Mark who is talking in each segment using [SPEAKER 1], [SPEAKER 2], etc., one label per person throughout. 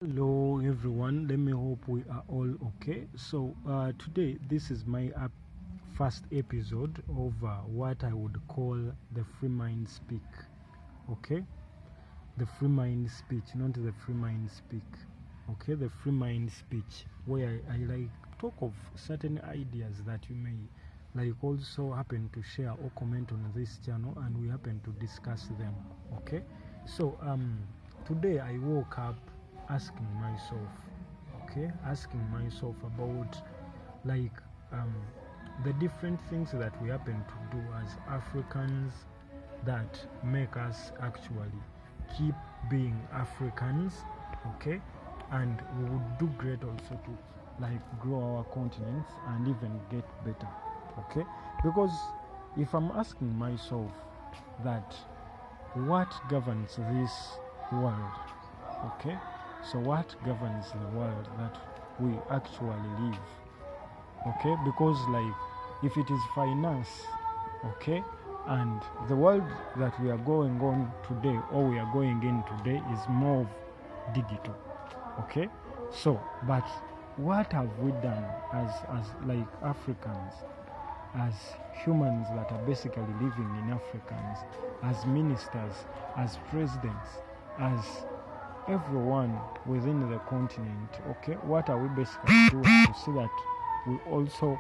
[SPEAKER 1] Hello everyone, let me hope we are all okay. So today this is my first episode of what I would call the free mind speak. Okay, the free mind speech, not the free mind speak. Okay, the free mind speech, where I like talk of certain ideas that you may like also happen to share or comment on this channel, and we happen to discuss them. Okay, so today I woke up asking myself about like the different things that we happen to do as Africans that make us actually keep being Africans. Okay, and we would do great also to like grow our continents and even get better. Okay, because if I'm asking myself that what governs this world, okay, so what governs the world that we actually live? Okay, because like if it is finance, okay, and the world that we are going on today or we are going in today is more of digital. Okay, so but what have we done as like Africans, as humans that are basically living in Africans, as ministers, as presidents, as everyone within the continent? Okay, what are we basically doing to see that we also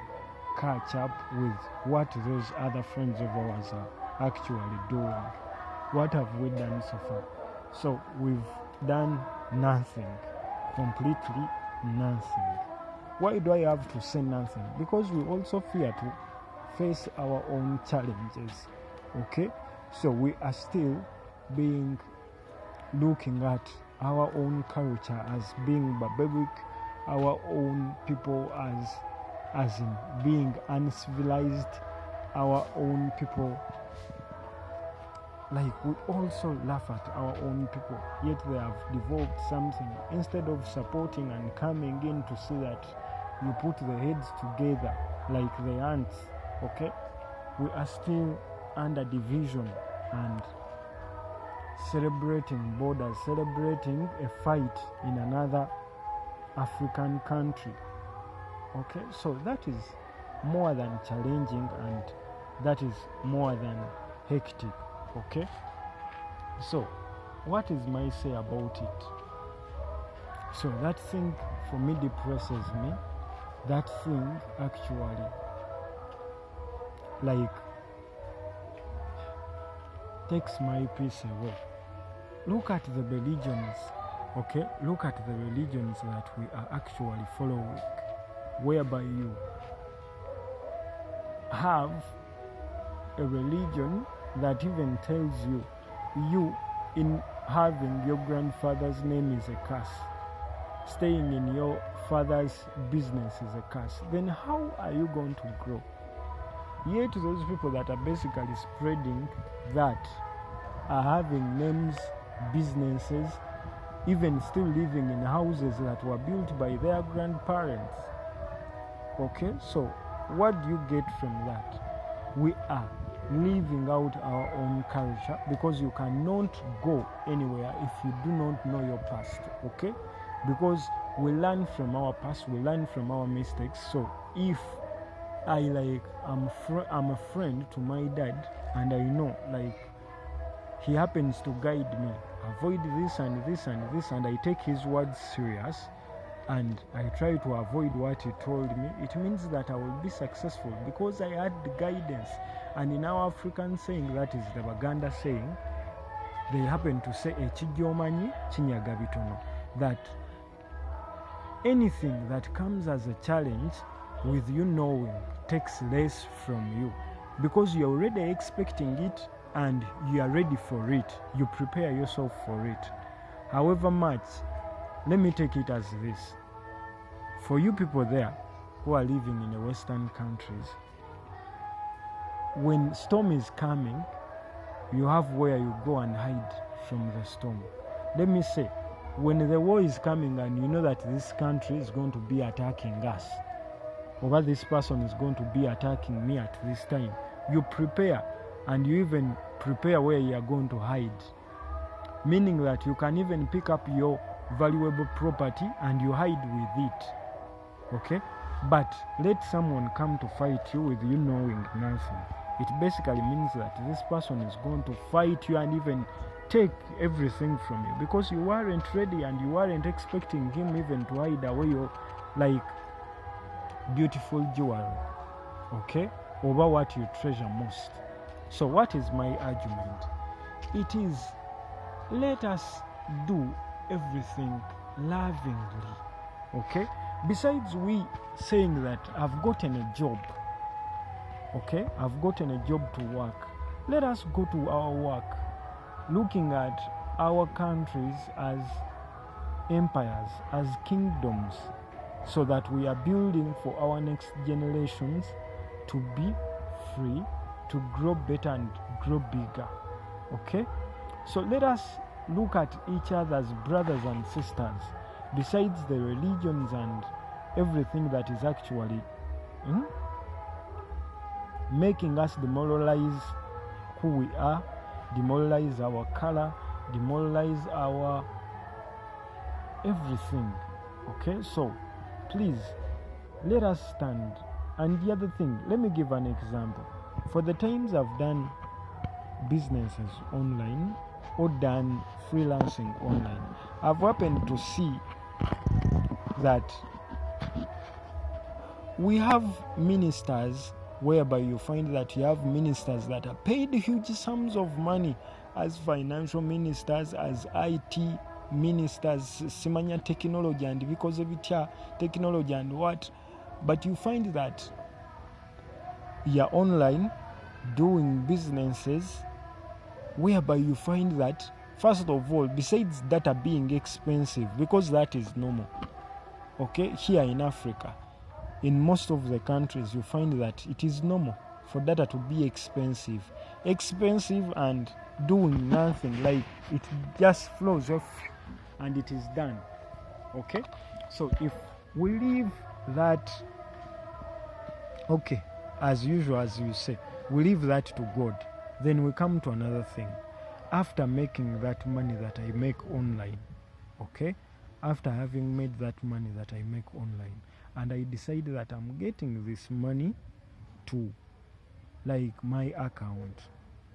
[SPEAKER 1] catch up with what those other friends of ours are actually doing? What have we done so far? So we've done nothing, completely nothing. Why do I have to say nothing? Because we also fear to face our own challenges. Okay, so we are still being looking at our own culture as being barbaric, our own people as in being uncivilized, our own people, like we also laugh at our own people, yet they have developed something. Instead of supporting and coming in to see that you put the heads together like the ants, okay, we are still under division and celebrating borders, celebrating a fight in another African country. Okay, so that is more than challenging and that is more than hectic. Okay, so what is my say about it? So that thing for me depresses me. That thing actually like takes my peace away. Look at the religions, okay? Look at the religions that we are actually following, whereby you have a religion that even tells you in having your grandfather's name is a curse, staying in your father's business is a curse. Then how are you going to grow? Yet those people that are basically spreading that are having names, businesses, even still living in houses that were built by their grandparents. Okay, so what do you get from that? We are living out our own culture, because you cannot go anywhere if you do not know your past. Okay, because we learn from our past, we learn from our mistakes. So if I'm a friend to my dad, and I know like he happens to guide me, avoid this and this and this, and I take his words serious and I try to avoid what he told me, it means that I will be successful because I had the guidance. And in our African saying, that is the Baganda saying, they happen to say ekijjomanyi kinyaga bitono, that anything that comes as a challenge with you knowing takes less from you, because you're already expecting it and you are ready for it. You prepare yourself for it. However much, let me take it as this. For you people there who are living in the Western countries, when storm is coming, you have where you go and hide from the storm. Let me say, when the war is coming and you know that this country is going to be attacking us, or this person is going to be attacking me at this time, you prepare, and you even prepare where you are going to hide, meaning that you can even pick up your valuable property and you hide with it. Okay? But let someone come to fight you with you knowing nothing. It basically means that this person is going to fight you and even take everything from you because you weren't ready and you weren't expecting him even to hide away your like beautiful jewelry, okay, over what you treasure most. So what is my argument? It is, let us do everything lovingly, okay? Besides we saying that I've gotten a job, okay, I've gotten a job to work, let us go to our work looking at our countries as empires, as kingdoms, so that we are building for our next generations to be free, to grow better and grow bigger. Okay? So let us look at each other as brothers and sisters, besides the religions and everything that is actually making us demoralize who we are, demoralize our color, demoralize our everything. Okay? So please, let us stand. And the other thing, let me give an example. For the times I've done businesses online or done freelancing online, I've happened to see that we have ministers whereby you find that you have ministers that are paid huge sums of money as financial ministers, as IT ministers, simanya technology and because of it technology and what, but you find that you're online doing businesses whereby you find that, first of all, besides data being expensive, because that is normal, okay, here in Africa, in most of the countries, you find that it is normal for data to be expensive and doing nothing, like it just flows off and it is done. Okay? So if we leave that, okay, as usual, as you say, we leave that to God, then we come to another thing. After making that money that I make online, okay, after having made that money that I make online, and I decide that I'm getting this money to like my account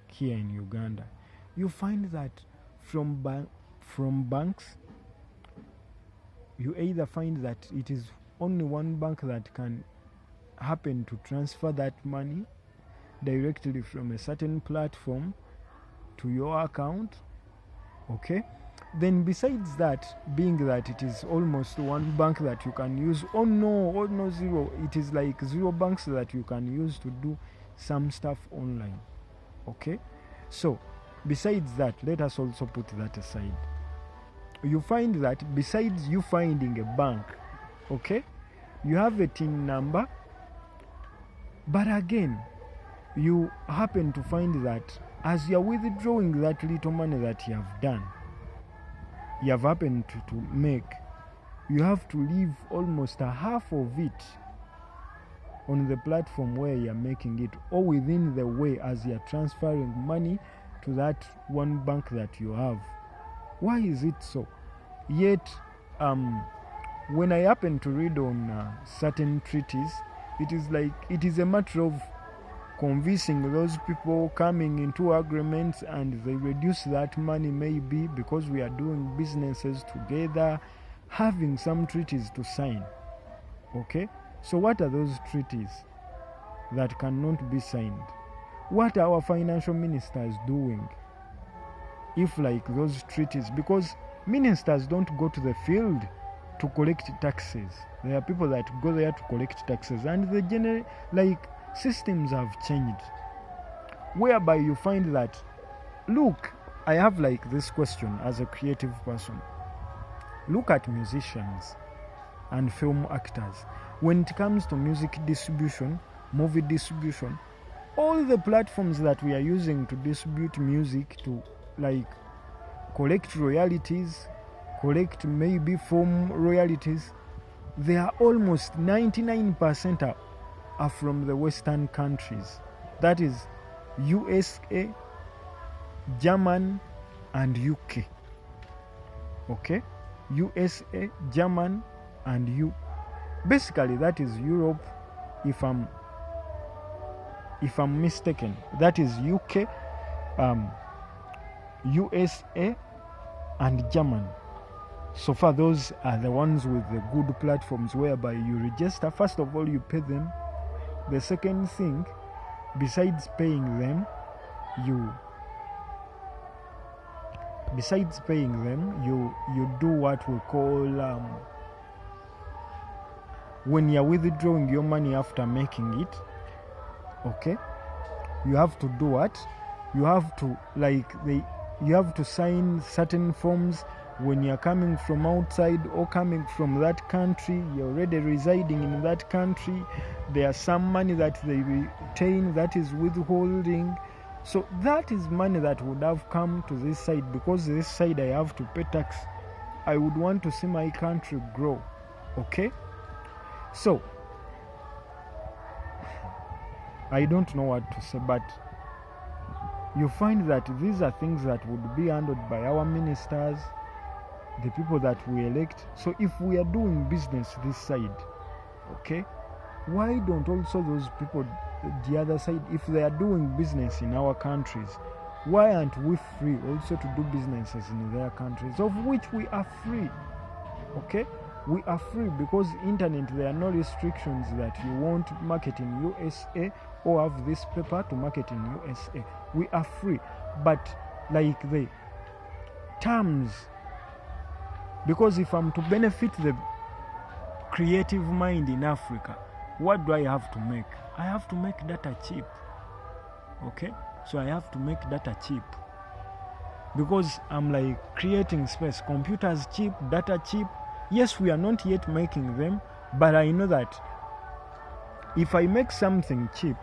[SPEAKER 1] here in Uganda, you find that from banks, you either find that it is only one bank that can happen to transfer that money directly from a certain platform to your account, okay? Then besides that, being that it is almost one bank that you can use, zero, it is like zero banks that you can use to do some stuff online, okay? So besides that, let us also put that aside. You find that besides you finding a bank, okay, you have a TIN number, but again, you happen to find that as you're withdrawing that little money that you have done, you have happened to make, you have to leave almost a half of it on the platform where you're making it, or within the way as you're transferring money to that one bank that you have. Why is it so? Yet, when I happen to read on certain treaties, it is like it is a matter of convincing those people, coming into agreements, and they reduce that money maybe because we are doing businesses together, having some treaties to sign. Okay? So what are those treaties that cannot be signed? What are our financial ministers doing if like those treaties, because ministers don't go to the field to collect taxes. There are people that go there to collect taxes, and the systems have changed whereby you find that, look, I have like this question as a creative person. Look at musicians and film actors. When it comes to music distribution, movie distribution, all the platforms that we are using to distribute music, to like collect royalties, collect maybe film royalties, they are almost 99% are from the Western countries. That is USA, German, and UK. Okay? USA, German, and U. Basically, that is Europe, if I'm mistaken. That is UK, USA, and German. So far, those are the ones with the good platforms whereby you register. First of all, you pay them. The second thing, besides paying them, you do what we call when you're withdrawing your money after making it, okay, you have to do what? You have to sign certain forms. When you're coming from outside or coming from that country, you're already residing in that country, there's some money that they retain that is withholding. So that is money that would have come to this side, because this side I have to pay tax. I would want to see my country grow. Okay? So I don't know what to say, but you find that these are things that would be handled by our ministers, the people that we elect. So if we are doing business this side, okay, why don't also those people the other side, if they are doing business in our countries, why aren't we free also to do businesses in their countries, of which we are free? Okay, we are free, because internet, there are no restrictions that you won't market in USA or have this paper to market in USA. We are free, but like the terms, because if I'm to benefit the creative mind in Africa, what do I have to make? I have to make data cheap. Okay, so I have to make data cheap, because I'm like creating space. Computers cheap, data cheap. Yes, we are not yet making them, but I know that if I make something cheap,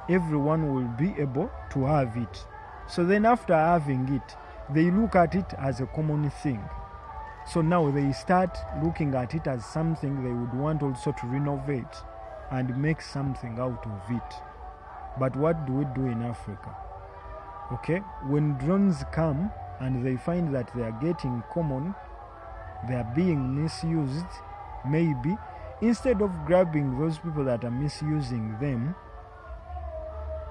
[SPEAKER 1] everyone will be able to have it. So then after having it, they look at it as a common thing. So now they start looking at it as something they would want also to renovate and make something out of it. But what do we do in Africa? Okay, when drones come and they find that they are getting common, they are being misused, maybe instead of grabbing those people that are misusing them,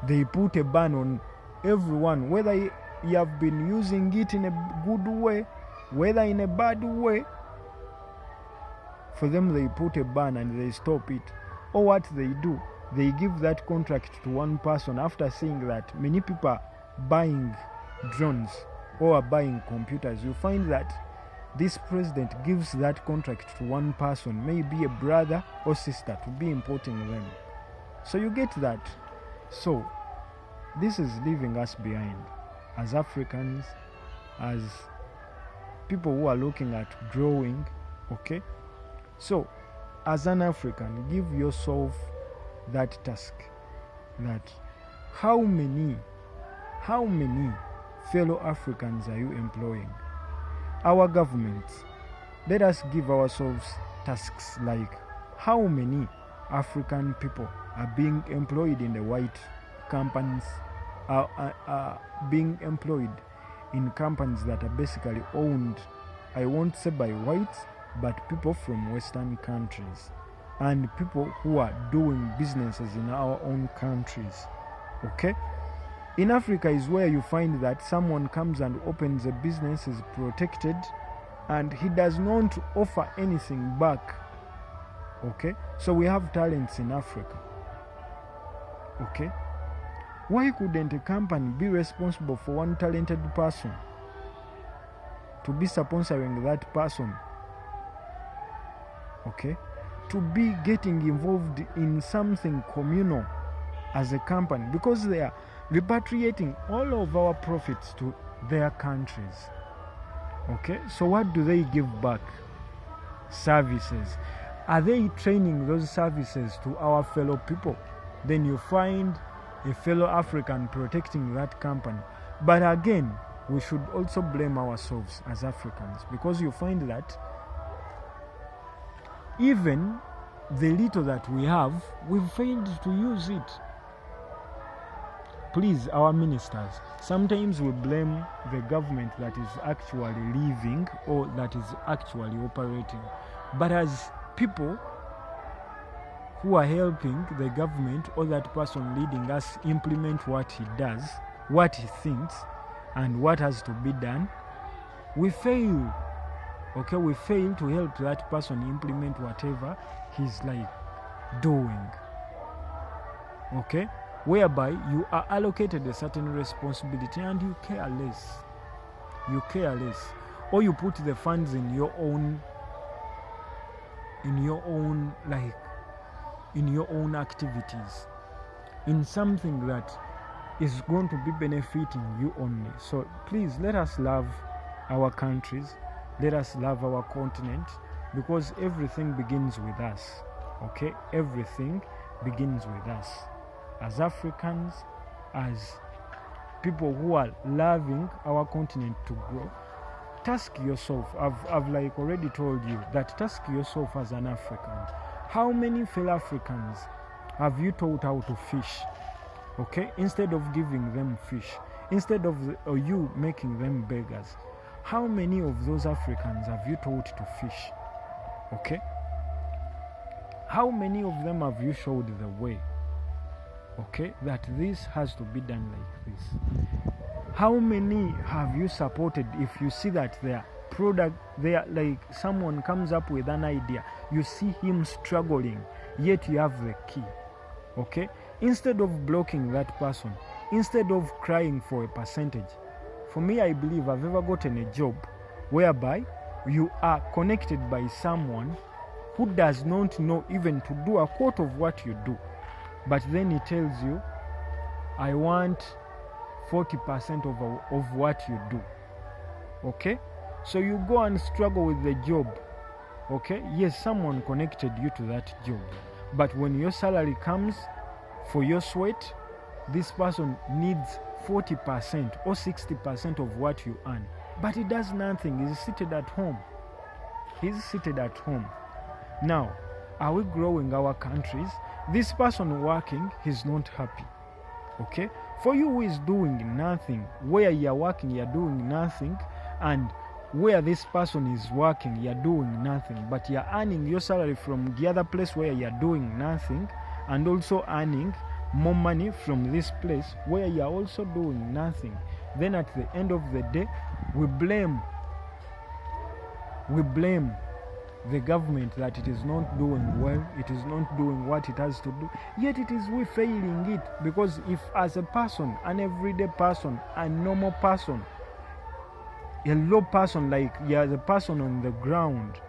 [SPEAKER 1] they put a ban on everyone, whether you have been using it in a good way, whether in a bad way. For them, they put a ban and they stop it. Or what they do, they give that contract to one person after seeing that many people are buying drones or are buying computers. You find that this president gives that contract to one person, maybe a brother or sister, to be importing them. So you get that. So this is leaving us behind as Africans, as people who are looking at growing. Okay, so as an African, give yourself that task, that how many fellow Africans are you employing? Our governments, let us give ourselves tasks like how many African people are being employed in the white companies, are being employed in companies that are basically owned, I won't say by whites, but people from Western countries, and people who are doing businesses in our own countries. Okay, in Africa is where you find that someone comes and opens a business, is protected, and he does not offer anything back. Okay, so we have talents in Africa. Okay, why couldn't a company be responsible for one talented person to be sponsoring that person? Okay, to be getting involved in something communal as a company, because they are repatriating all of our profits to their countries. Okay, so what do they give back? Services. Are they training those services to our fellow people? Then you find a fellow African protecting that company. But again, we should also blame ourselves as Africans, because you find that even the little that we have, we've failed to use it. please, our ministers, sometimes we blame the government that is actually living or that is actually operating. But as people who are helping the government or that person leading us implement what he does, what he thinks, and what has to be done, we fail. Okay, we fail to help that person implement whatever he's like doing. Okay, whereby you are allocated a certain responsibility and you care less. You care less, or you put the funds in your own activities, in something that is going to be benefiting you only. So please, let us love our countries, let us love our continent, because everything begins with us. Okay, everything begins with us as Africans, as people who are loving our continent to grow. Task yourself, I've like already told you that, task yourself as an African. How many fellow Africans have you taught how to fish? Okay, instead of giving them fish, instead of you making them beggars, how many of those Africans have you taught to fish? Okay, how many of them have you showed the way? Okay, that this has to be done like this. How many have you supported? If you see that their product, like someone comes up with an idea, you see him struggling, yet you have the key. Okay, instead of blocking that person, instead of crying for a percentage. For me, I believe I've ever gotten a job whereby you are connected by someone who does not know even to do a quarter of what you do, but then he tells you, I want 40% of what you do. Okay, so you go and struggle with the job. Okay, yes, someone connected you to that job, but when your salary comes for your sweat, this person needs 40% or 60% of what you earn, but he does nothing. He's seated at home. Now, are we growing our countries? This person working, he's not happy. Okay, for you who is doing nothing, where you're working you're doing nothing, and where this person is working you're doing nothing, but you're earning your salary from the other place where you're doing nothing, and also earning more money from this place where you're also doing nothing. Then at the end of the day, we blame the government that it is not doing well, it is not doing what it has to do, yet it is we failing it. Because if as a person, an everyday person, a normal person, a low person, like you're the person on the ground,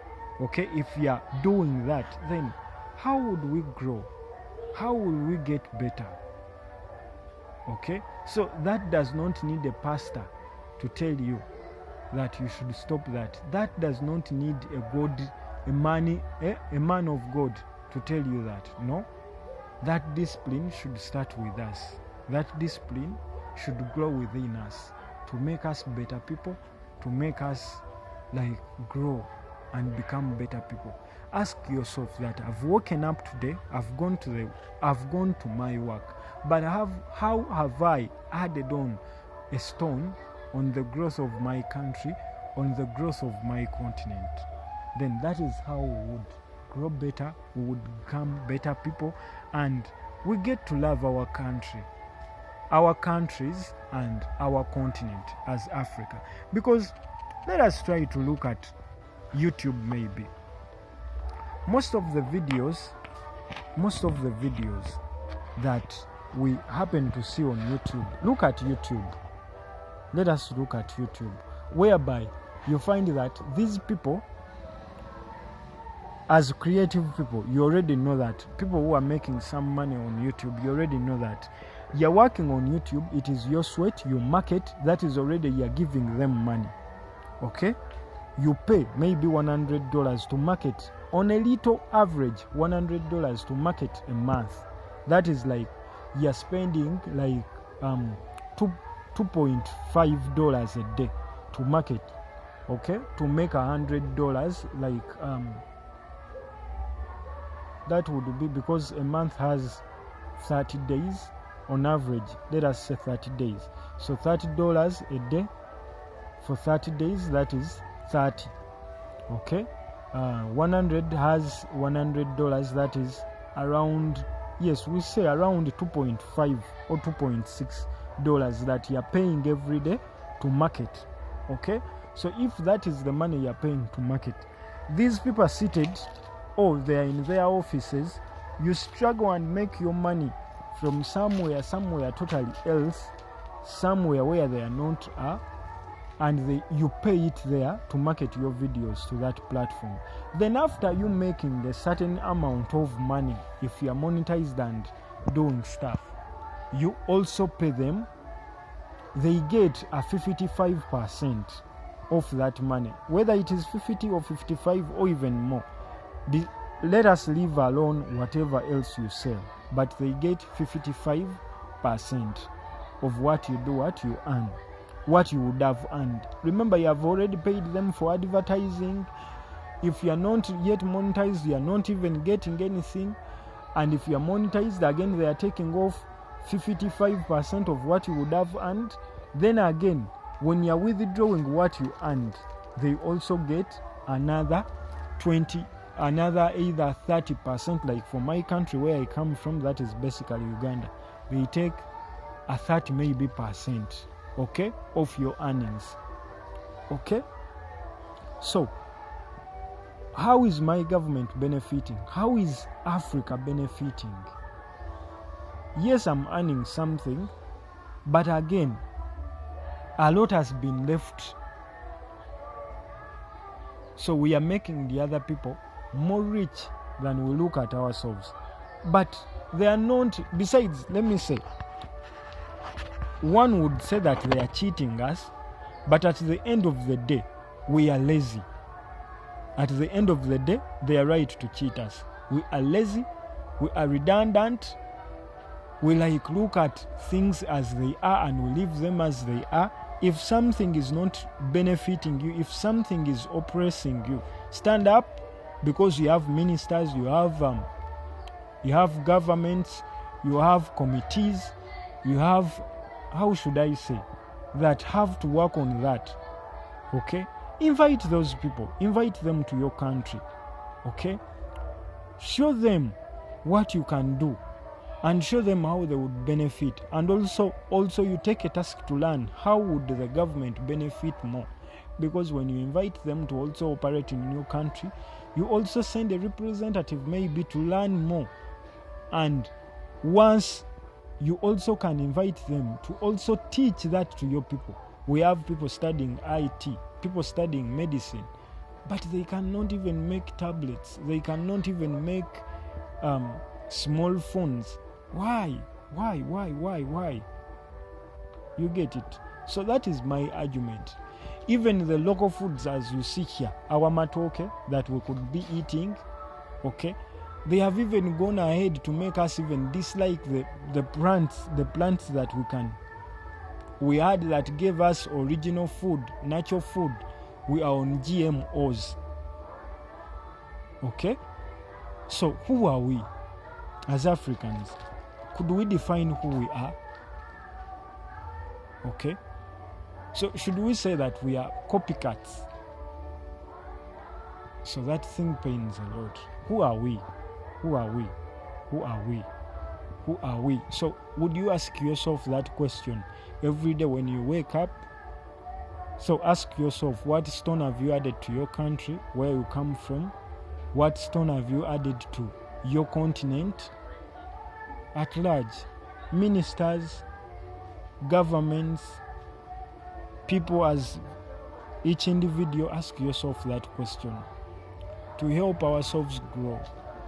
[SPEAKER 1] okay, if you're doing that, then how would we grow? How will we get better? Okay, so that does not need a pastor to tell you that you should stop that. That does not need a man of God to tell you that. No, that discipline should start with us. That discipline should grow within us to make us better people, to make us like grow and become better people. Ask yourself that, I've woken up today, I've gone to my work, but how have I added on a stone on the growth of my country, on the growth of my continent? Then that is how we would grow better, we would become better people, and we get to love our country, our countries, and our continent as Africa. Because let us try to look at YouTube. Maybe most of the videos that we happen to see on YouTube, look at YouTube. Let us look at YouTube, whereby you find that these people, as creative people, you already know that people who are making some money on YouTube, you already know that you're working on YouTube, it is your sweat, you market, that is already you're giving them money. Okay, you pay maybe $100 to market, on a little average $100 to market a month. That is like you're spending like $2.5 a day to market. Okay, to make $100, like that would be, because a month has 30 days, on average, let us say 30 days. So $30 a day for 30 days, that is 30. Okay, 100 has $100, that is around, yes, we say around 2.5 or $2.6 that you are paying every day to market. Okay, so if that is the money you are paying to market, these people are seated or they are in their offices, you struggle and make your money from somewhere totally else, somewhere where they are not are, and you pay it there to market your videos to that platform. Then after you making a certain amount of money, if you are monetized and doing stuff, you also pay them. They get a 55% of that money, whether it is 50 or 55 or even more. Let us leave alone whatever else you sell, but they get 55% of what you do, what you earn, what you would have earned. Remember, you have already paid them for advertising. If you are not yet monetized, you are not even getting anything. And if you are monetized, again, they are taking off 55% of what you would have earned. Then again, when you are withdrawing what you earned, they also get another either 30%, like for my country where I come from, that is basically Uganda. They take a 30 maybe percent, okay, of your earnings. Okay, so how is my government benefiting? How is Africa benefiting? Yes, I'm earning something, but again, a lot has been left. So we are making the other people more rich than we look at ourselves. But they are not, besides, let me say, one would say that they are cheating us, but at the end of the day, we are lazy. At the end of the day, they are right to cheat us. We are lazy, we are redundant, we look at things as they are and we leave them as they are. If something is not benefiting you, if something is oppressing you, stand up, because you have ministers, you have governments, you have committees, you have, how should I say, that have to work on that. Okay, invite those people, invite them to your country. Okay, show them what you can do and show them how they would benefit. And also you take a task to learn how would the government benefit more, because when you invite them to also operate in your country, you also send a representative maybe to learn more. And once you also can invite them to also teach that to your people. We have people studying IT, people studying medicine, but they cannot even make tablets, they cannot even make small phones. Why? You get it? So that is my argument. Even the local foods, as you see here, our matoke that we could be eating, okay, they have even gone ahead to make us even dislike the plants that we had that gave us original food, natural food. We are on GMOs. Okay, so who are we as Africans? Could we define who we are? Okay, so should we say that we are copycats? So that thing pains a lot. Who are we? So would you ask yourself that question every day when you wake up? So ask yourself, what stone have you added to your country, where you come from? What stone have you added to your continent at large? Ministers, governments, people as each individual, ask yourself that question to help ourselves grow,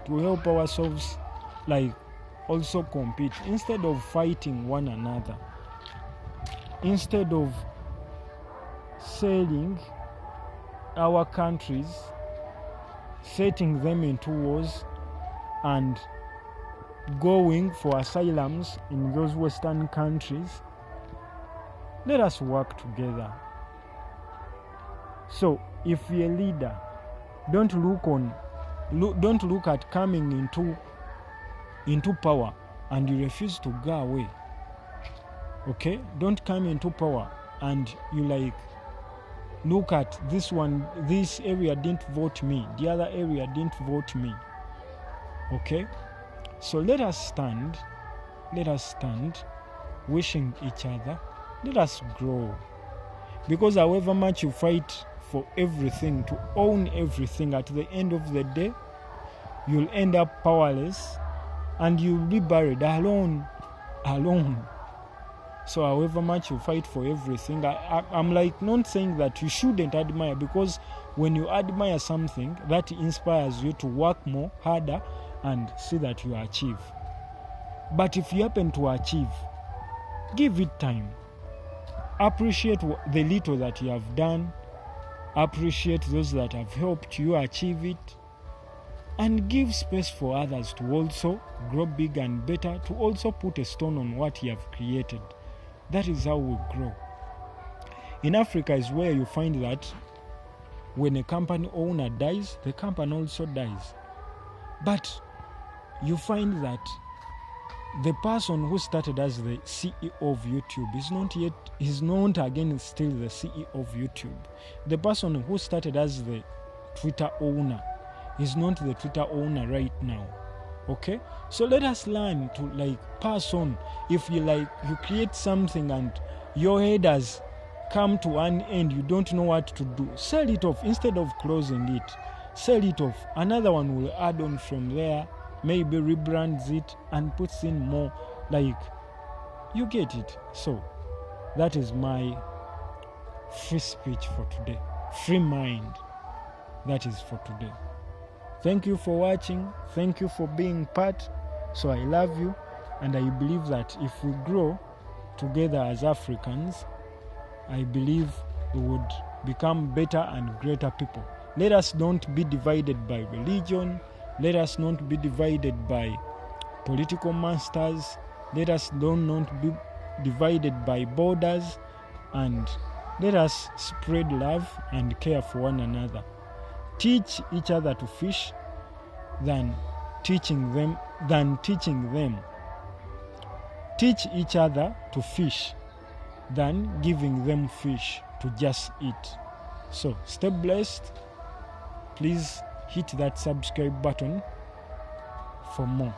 [SPEAKER 1] to help ourselves also compete, instead of fighting one another, instead of selling our countries, setting them into wars and going for asylums in those Western countries. Let us work together. So if you're a leader, don't look at coming into power and you refuse to go away. Okay, don't come into power and you like look at this one, this area didn't vote me, the other area didn't vote me. Okay, so let us stand wishing each other, let us grow, because however much you fight for everything, to own everything, at the end of the day you'll end up powerless and you'll be buried alone. So however much you fight for everything, I'm like not saying that you shouldn't admire, because when you admire something, that inspires you to work more, harder, and see that you achieve. But if you happen to achieve, give it time. Appreciate the little that you have done. Appreciate those that have helped you achieve it. And give space for others to also grow big and better, to also put a stone on what you have created. That is how we grow. In Africa is where you find that when a company owner dies, the company also dies. But you find that the person who started as the CEO of YouTube is not again still the CEO of YouTube. The person who started as the Twitter owner is not the Twitter owner right now. Okay, so let us learn to like pass on. If you create something and your head has come to an end, you don't know what to do, sell it off. Instead of closing it, sell it off. Another one will add on from there, maybe rebrands it and puts in more, like, you get it. So that is my free speech for today, free mind. That is for today. Thank you for watching. Thank you for being part. So I love you, and I believe that if we grow together as Africans, I believe we would become better and greater people. Let us not be divided by religion. Let us not be divided by political masters. Let us not be divided by borders, and let us spread love and care for one another. Teach each other to fish than teaching them. Teach each other to fish than giving them fish to just eat. So stay blessed. Please hit that subscribe button for more.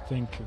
[SPEAKER 1] Thank you.